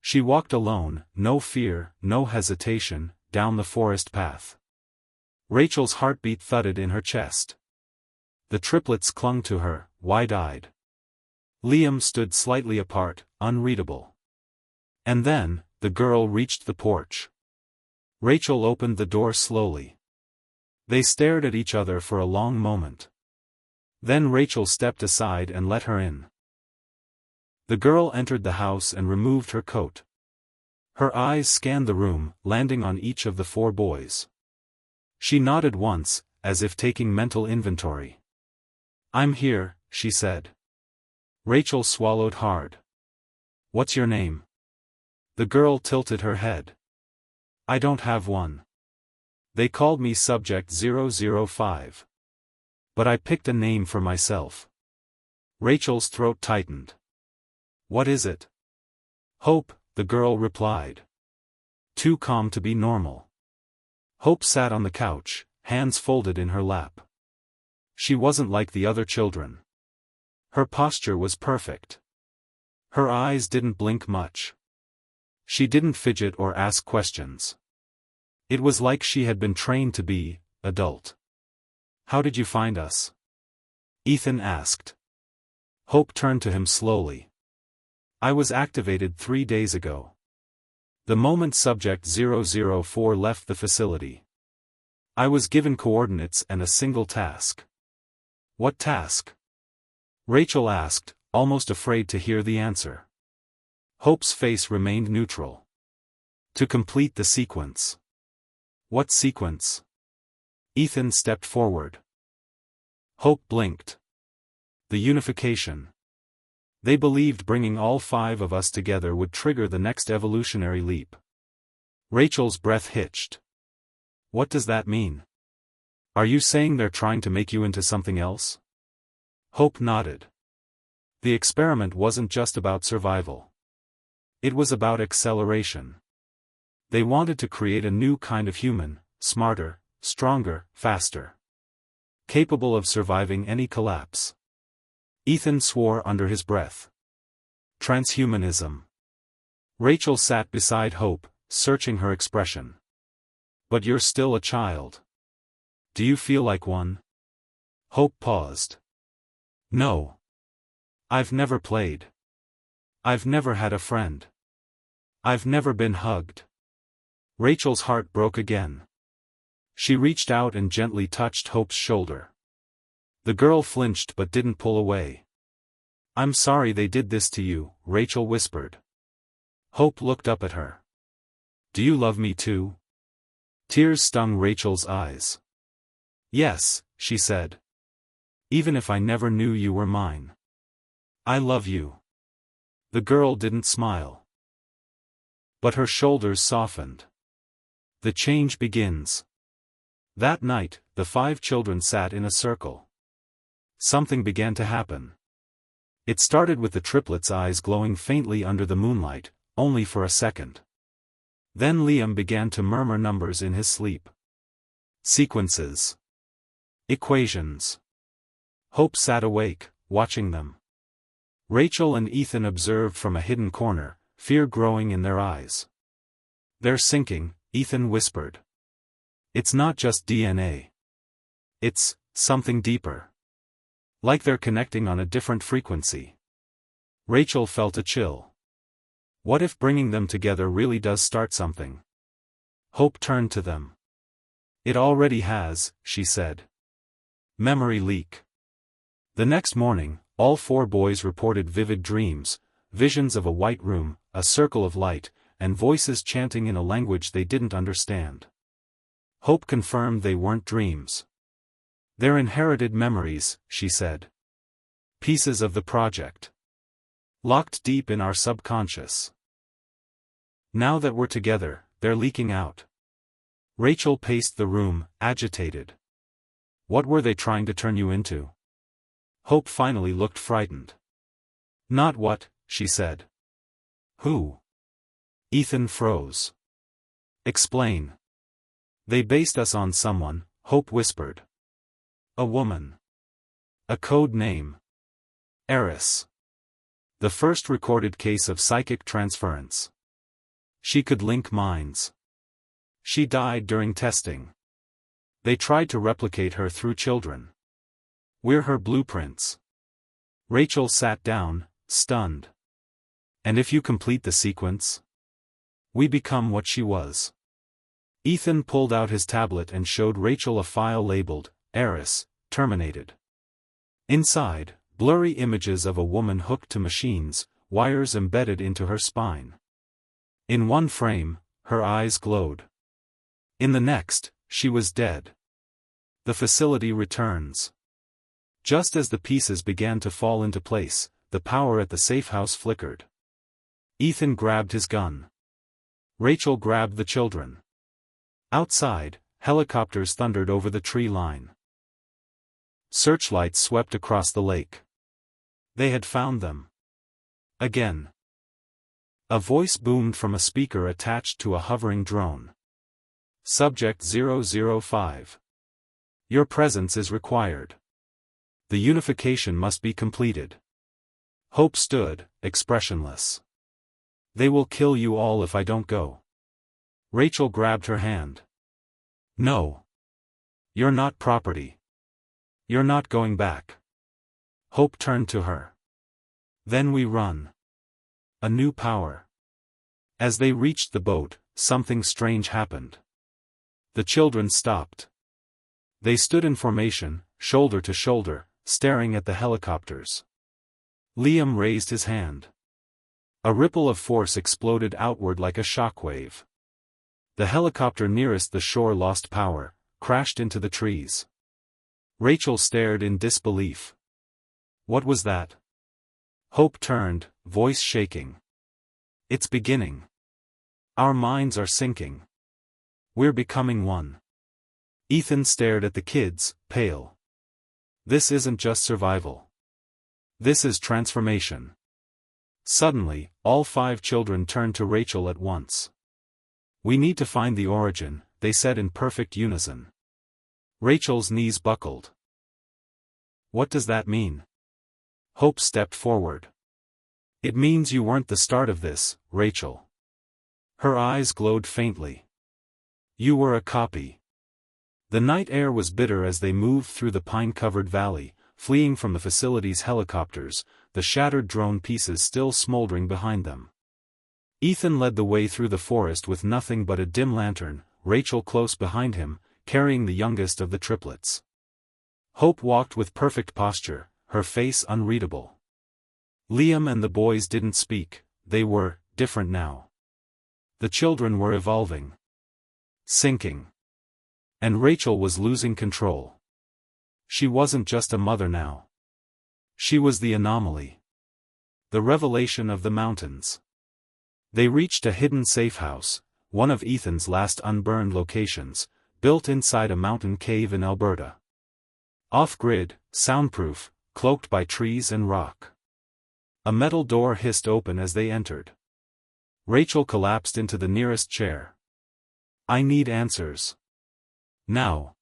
She walked alone, no fear, no hesitation, down the forest path. Rachel's heartbeat thudded in her chest. The triplets clung to her, wide-eyed. Liam stood slightly apart, unreadable. And then, the girl reached the porch. Rachel opened the door slowly. They stared at each other for a long moment. Then Rachel stepped aside and let her in. The girl entered the house and removed her coat. Her eyes scanned the room, landing on each of the 4 boys. She nodded once, as if taking mental inventory. "I'm here," she said. Rachel swallowed hard. "What's your name?" The girl tilted her head. "I don't have one. They called me Subject 005. But I picked a name for myself." Rachel's throat tightened. "What is it?" "Hope," the girl replied. "Too calm to be normal." Hope sat on the couch, hands folded in her lap. She wasn't like the other children. Her posture was perfect. Her eyes didn't blink much. She didn't fidget or ask questions. It was like she had been trained to be adult. "How did you find us?" Ethan asked. Hope turned to him slowly. "I was activated 3 days ago. The moment Subject 004 left the facility. I was given coordinates and a single task." "What task?" Rachel asked, almost afraid to hear the answer. Hope's face remained neutral. "To complete the sequence." "What sequence?" Ethan stepped forward. Hope blinked. "The unification. They believed bringing all 5 of us together would trigger the next evolutionary leap." Rachel's breath hitched. "What does that mean? Are you saying they're trying to make you into something else?" Hope nodded. The experiment wasn't just about survival. It was about acceleration. They wanted to create a new kind of human, smarter, stronger, faster. Capable of surviving any collapse. Ethan swore under his breath. Transhumanism. Rachel sat beside Hope, searching her expression. "But you're still a child. Do you feel like one?" Hope paused. "No. I've never played. I've never had a friend. I've never been hugged." Rachel's heart broke again. She reached out and gently touched Hope's shoulder. The girl flinched but didn't pull away. "I'm sorry they did this to you," Rachel whispered. Hope looked up at her. "Do you love me too?" Tears stung Rachel's eyes. "Yes," she said. "Even if I never knew you were mine. I love you." The girl didn't smile. But her shoulders softened. The change begins. That night, the 5 children sat in a circle. Something began to happen. It started with the triplets' eyes glowing faintly under the moonlight, only for a second. Then Liam began to murmur numbers in his sleep. Sequences. Equations. Hope sat awake, watching them. Rachel and Ethan observed from a hidden corner, fear growing in their eyes. "They're sinking," Ethan whispered. "It's not just DNA. It's something deeper. Like they're connecting on a different frequency." Rachel felt a chill. What if bringing them together really does start something? Hope turned to them. "It already has," she said. Memory leak. The next morning, all 4 boys reported vivid dreams, visions of a white room, a circle of light, and voices chanting in a language they didn't understand. Hope confirmed they weren't dreams. "They're inherited memories," she said. "Pieces of the project. Locked deep in our subconscious. Now that we're together, they're leaking out." Rachel paced the room, agitated. "What were they trying to turn you into?" Hope finally looked frightened. "Not what," she said. "Who?" Ethan froze. "Explain." "They based us on someone," Hope whispered. "A woman. A code name. Eris. The first recorded case of psychic transference. She could link minds. She died during testing. They tried to replicate her through children. We're her blueprints." Rachel sat down, stunned. "And if you complete the sequence? We become what she was." Ethan pulled out his tablet and showed Rachel a file labeled, "Eris, terminated." Inside, blurry images of a woman hooked to machines, wires embedded into her spine. In one frame, her eyes glowed. In the next, she was dead. The facility returns. Just as the pieces began to fall into place, the power at the safe house flickered. Ethan grabbed his gun. Rachel grabbed the children. Outside, helicopters thundered over the tree line. Searchlights swept across the lake. They had found them. Again. A voice boomed from a speaker attached to a hovering drone. "Subject 005. Your presence is required. The unification must be completed." Hope stood, expressionless. "They will kill you all if I don't go." Rachel grabbed her hand. "No. You're not property. You're not going back." Hope turned to her. "Then we run." A new power. As they reached the boat, something strange happened. The children stopped. They stood in formation, shoulder to shoulder, staring at the helicopters. Liam raised his hand. A ripple of force exploded outward like a shockwave. The helicopter nearest the shore lost power, crashed into the trees. Rachel stared in disbelief. "What was that?" Hope turned, voice shaking. "It's beginning. Our minds are sinking. We're becoming one." Ethan stared at the kids, pale. "This isn't just survival. This is transformation." Suddenly, all 5 children turned to Rachel at once. "We need to find the origin," they said in perfect unison. Rachel's knees buckled. "What does that mean?" Hope stepped forward. "It means you weren't the start of this, Rachel." Her eyes glowed faintly. "You were a copy." The night air was bitter as they moved through the pine-covered valley, fleeing from the facility's helicopters, the shattered drone pieces still smoldering behind them. Ethan led the way through the forest with nothing but a dim lantern, Rachel close behind him, carrying the youngest of the triplets. Hope walked with perfect posture, her face unreadable. Liam and the boys didn't speak, they were different now. The children were evolving. Sinking. And Rachel was losing control. She wasn't just a mother now. She was the anomaly. The revelation of the mountains. They reached a hidden safe house, one of Ethan's last unburned locations, built inside a mountain cave in Alberta. Off-grid, soundproof, cloaked by trees and rock. A metal door hissed open as they entered. Rachel collapsed into the nearest chair. "I need answers. Now."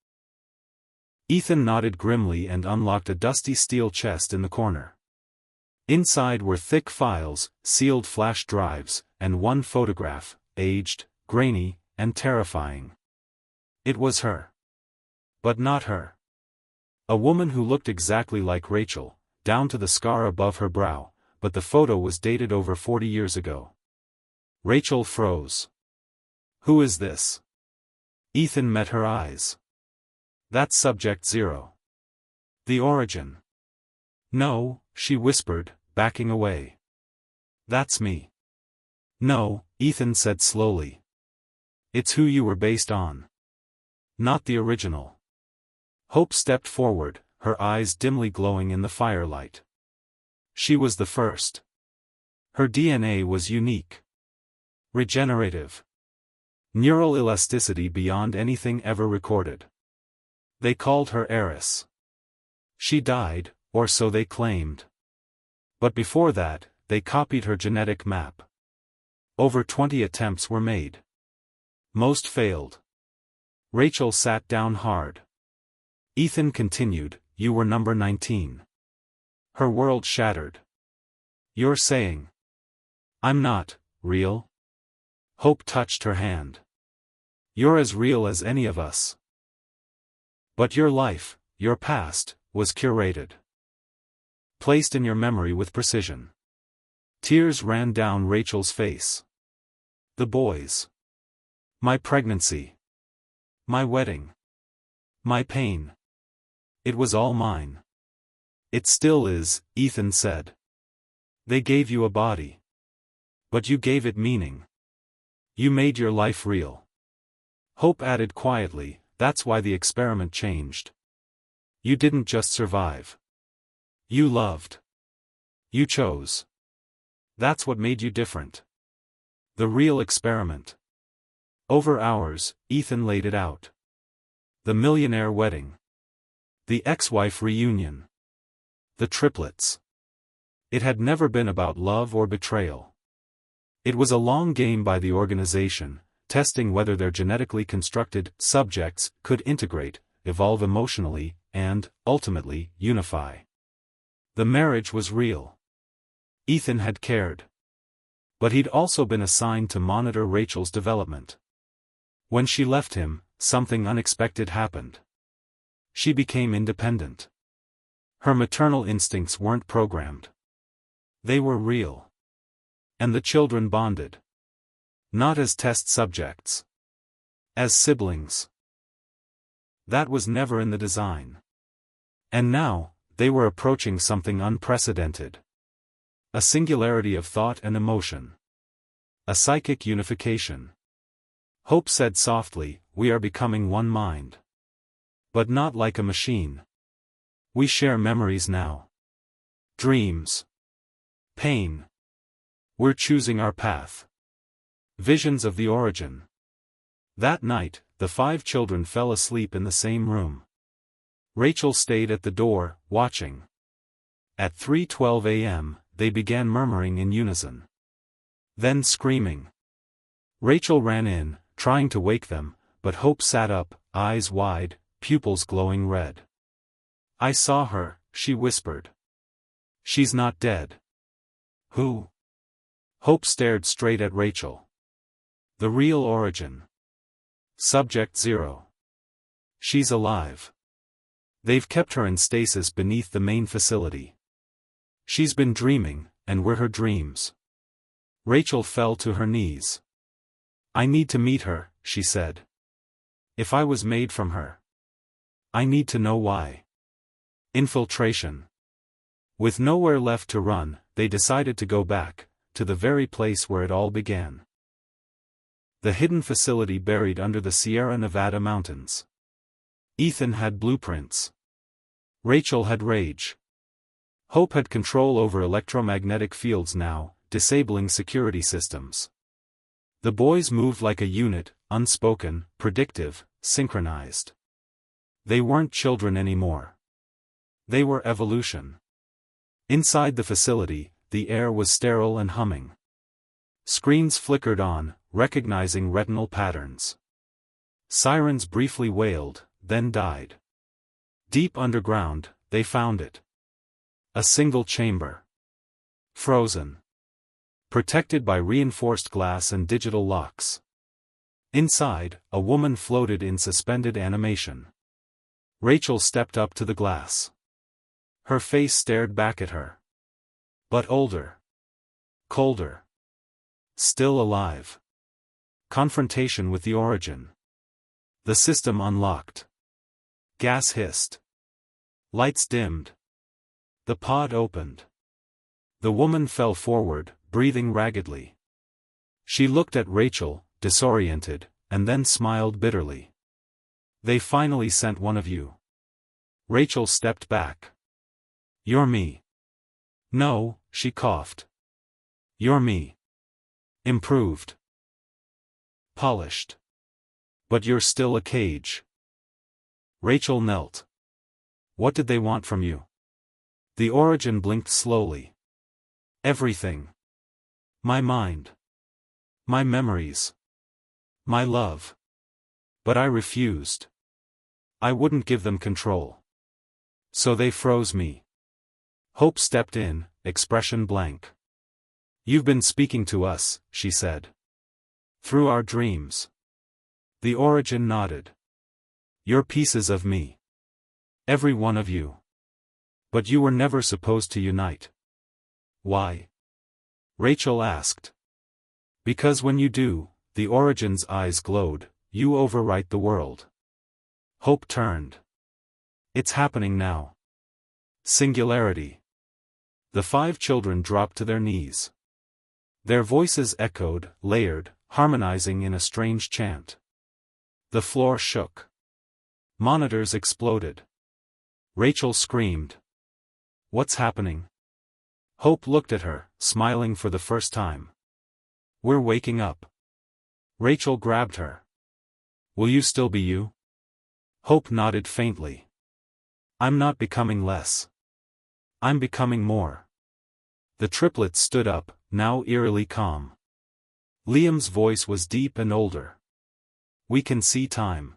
Ethan nodded grimly and unlocked a dusty steel chest in the corner. Inside were thick files, sealed flash drives, and one photograph, aged, grainy, and terrifying. It was her. But not her. A woman who looked exactly like Rachel, down to the scar above her brow, but the photo was dated over 40 years ago. Rachel froze. "Who is this?" Ethan met her eyes. "That's Subject 0. The origin." "No," she whispered, backing away. "That's me." "No," Ethan said slowly. "It's who you were based on. Not the original." Hope stepped forward, her eyes dimly glowing in the firelight. She was the first. Her DNA was unique. Regenerative. Neural elasticity beyond anything ever recorded. They called her Heiress. She died, or so they claimed. But before that, they copied her genetic map. Over 20 attempts were made. Most failed. Rachel sat down hard. Ethan continued, "You were number 19. Her world shattered. You're saying I'm not real?" Hope touched her hand. "You're as real as any of us. But your life, your past, was curated. Placed in your memory with precision." Tears ran down Rachel's face. "The boys. My pregnancy. My wedding. My pain. It was all mine." "It still is," Ethan said. "They gave you a body. But you gave it meaning. You made your life real." Hope added quietly, "That's why the experiment changed. You didn't just survive. You loved. You chose. That's what made you different. The real experiment." Over hours, Ethan laid it out. The millionaire wedding. The ex-wife reunion. The triplets. It had never been about love or betrayal. It was a long game by the organization, testing whether their genetically constructed subjects could integrate, evolve emotionally, and, ultimately, unify. The marriage was real. Ethan had cared. But he'd also been assigned to monitor Rachel's development. When she left him, something unexpected happened. She became independent. Her maternal instincts weren't programmed. They were real. And the children bonded. Not as test subjects. As siblings. That was never in the design. And now, they were approaching something unprecedented. A singularity of thought and emotion. A psychic unification. Hope said softly, "We are becoming one mind. But not like a machine. We share memories now. Dreams. Pain. We're choosing our path." Visions of the origin. That night, the 5 children fell asleep in the same room. Rachel stayed at the door, watching. At 3:12 a.m., they began murmuring in unison. Then screaming. Rachel ran in, trying to wake them, but Hope sat up, eyes wide, pupils glowing red. "I saw her," she whispered. "She's not dead." "Who?" Hope stared straight at Rachel. "The real origin. Subject 0. She's alive. They've kept her in stasis beneath the main facility. She's been dreaming, and we're her dreams." Rachel fell to her knees. "I need to meet her," she said. "If I was made from her. I need to know why." Infiltration. With nowhere left to run, they decided to go back, to the very place where it all began. The hidden facility buried under the Sierra Nevada mountains. Ethan had blueprints. Rachel had rage. Hope had control over electromagnetic fields now, disabling security systems. The boys moved like a unit, unspoken, predictive, synchronized. They weren't children anymore. They were evolution. Inside the facility, the air was sterile and humming. Screens flickered on, recognizing retinal patterns. Sirens briefly wailed, then died. Deep underground, they found it. A single chamber. Frozen. Protected by reinforced glass and digital locks. Inside, a woman floated in suspended animation. Rachel stepped up to the glass. Her face stared back at her. But older. Colder. Still alive. Confrontation with the origin. The system unlocked. Gas hissed. Lights dimmed. The pod opened. The woman fell forward, breathing raggedly. She looked at Rachel, disoriented, and then smiled bitterly. They finally sent one of you. Rachel stepped back. You're me. No, she coughed. You're me. Improved. Polished. But you're still a cage. Rachel knelt. What did they want from you? The origin blinked slowly. Everything. My mind. My memories. My love. But I refused. I wouldn't give them control. So they froze me. Hope stepped in, expression blank. You've been speaking to us, she said. Through our dreams. The origin nodded. You're pieces of me. Every one of you. But you were never supposed to unite. Why? Rachel asked. Because when you do, the origin's eyes glowed, you overwrite the world. Hope turned. It's happening now. Singularity. The 5 children dropped to their knees. Their voices echoed, layered, harmonizing in a strange chant. The floor shook. Monitors exploded. Rachel screamed. What's happening? Hope looked at her, smiling for the first time. We're waking up. Rachel grabbed her. Will you still be you? Hope nodded faintly. I'm not becoming less. I'm becoming more. The triplets stood up, now eerily calm. Liam's voice was deep and older. We can see time.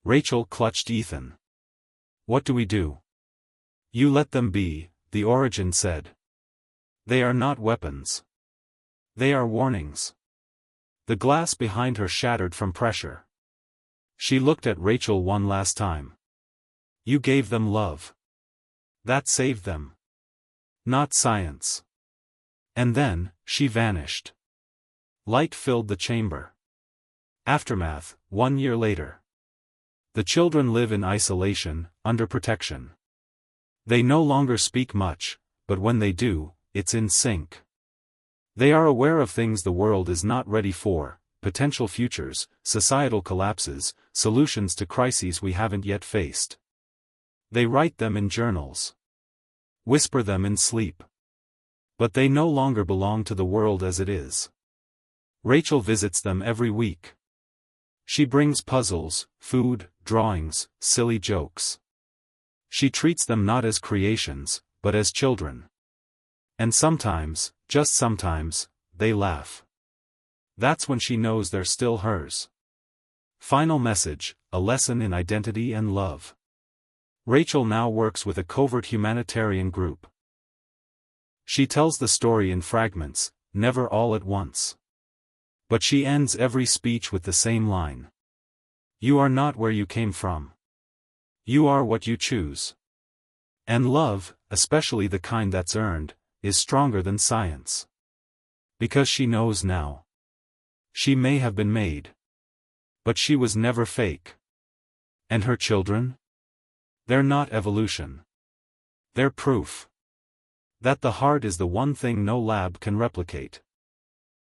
Rachel clutched Ethan. What do we do? You let them be, the origin said. They are not weapons. They are warnings. The glass behind her shattered from pressure. She looked at Rachel one last time. You gave them love. That saved them. Not science. And then, she vanished. Light filled the chamber. Aftermath, 1 year later. The children live in isolation, under protection. They no longer speak much, but when they do, it's in sync. They are aware of things the world is not ready for, potential futures, societal collapses, solutions to crises we haven't yet faced. They write them in journals. Whisper them in sleep. But they no longer belong to the world as it is. Rachel visits them every week. She brings puzzles, food, drawings, silly jokes. She treats them not as creations, but as children. And sometimes, just sometimes, they laugh. That's when she knows they're still hers. Final message, a lesson in identity and love. Rachel now works with a covert humanitarian group. She tells the story in fragments, never all at once. But she ends every speech with the same line. You are not where you came from. You are what you choose. And love, especially the kind that's earned, is stronger than science. Because she knows now. She may have been made. But she was never fake. And her children? They're not evolution. They're proof. That the heart is the one thing no lab can replicate.